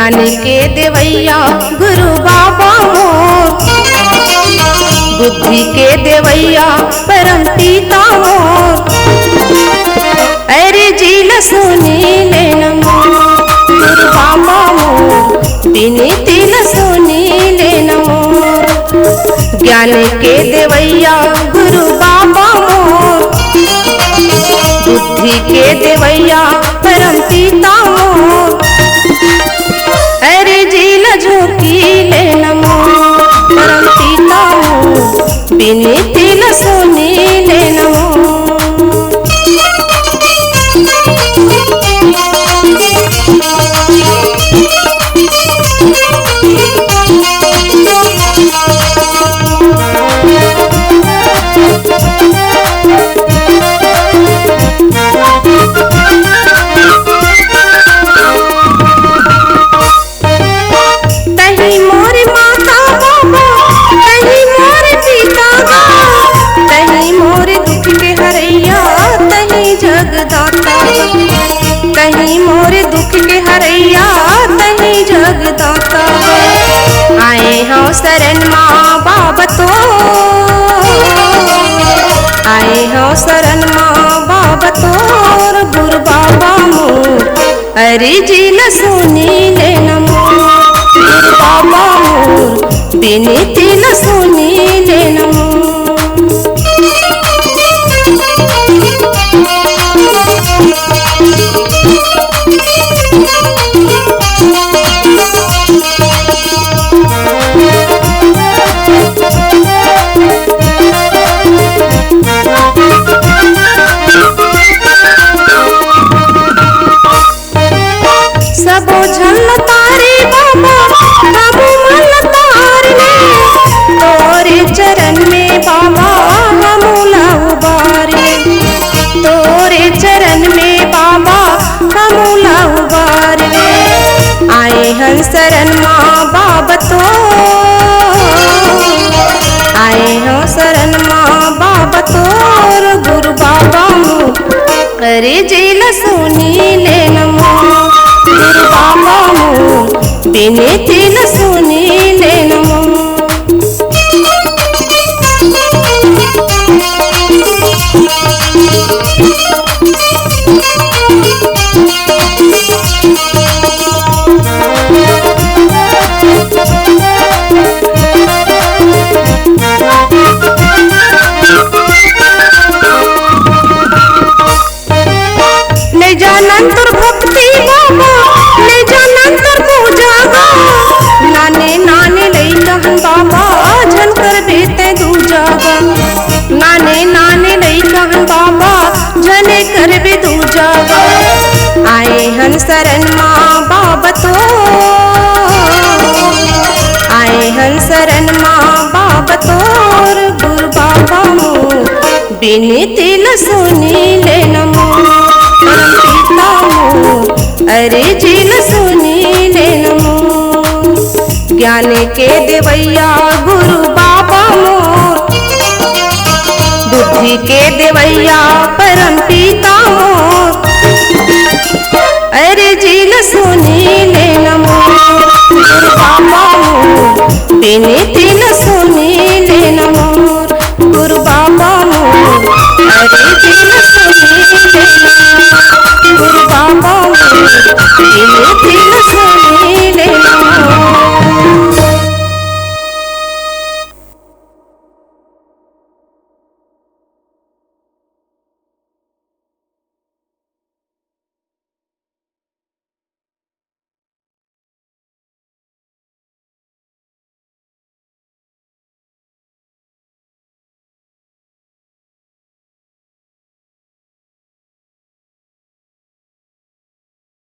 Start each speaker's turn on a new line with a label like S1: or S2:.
S1: ज्ञान के देवैया गुरु बाबा मोर, बुद्धि के देवैया परम पिता मोर। अरे जी ल सुनी ले नमो गुरु बाबा मोर, विनीति ल सुनी ले नमो। ज्ञान के देवैया गुरु बाबा मोर, बुद्धि के देवैया परम पिता मोर। अरे जी ल झुकी ले नमो परम पिता मोर, विनीति ल सुनी ले नमो। कहीं मोरे दुख के हरैया तहीं जगदाता। आए हाँ शरण माँ बाबा तो, आए हाँ शरण माँ बाबा तोर गुरु बाबा मोर। अरे जी ल सुनी ले नमो गुरु बाबा मोर, विनीति ल सुनी ले नमो। सबो झल तारे बाबा हमू मन तारने, तोरे चरण में बाबा हमू लहु बारने। तोरे चरण में बाबा हमू लहु बारने। आए हन शरण माँ बाबा तो, आए हन शरण माँ बाबा तोर गुरु बाबा मोर। अरे जी ल सुनी ले नमो गुरु बाबा मोर, विनीति ल सुनी ले नमो। ले जानंतर भक्ति बाबा, ले जानंतर पूजा गा। नाने नाने लई कहन बाबा झनकर बेते दूजा गा। नाने नाने लई कहन बाबा झने कर बे दूजा गा। आए हन शरण माँ बाबा तो, आए हन शरण माँ बाबा तोर गुरु बाबा मोर। विनीति ल सुनी ले नमो परम पिता मोर। अरे जी ल सुनी ले नमो। ज्ञान के देवैया गुरु बाबा मोर, बुद्धि के देवैया परम पिता मोर। अरे जी ल सुनी ले नमो गुरु बाबा मोर, विनीति ल सुनी ले नमो गुरु बाबा मोर। अरे जी ल सुनी ले नमो गुरु बाबा मोर, विनीति ल सुनी ले नमो।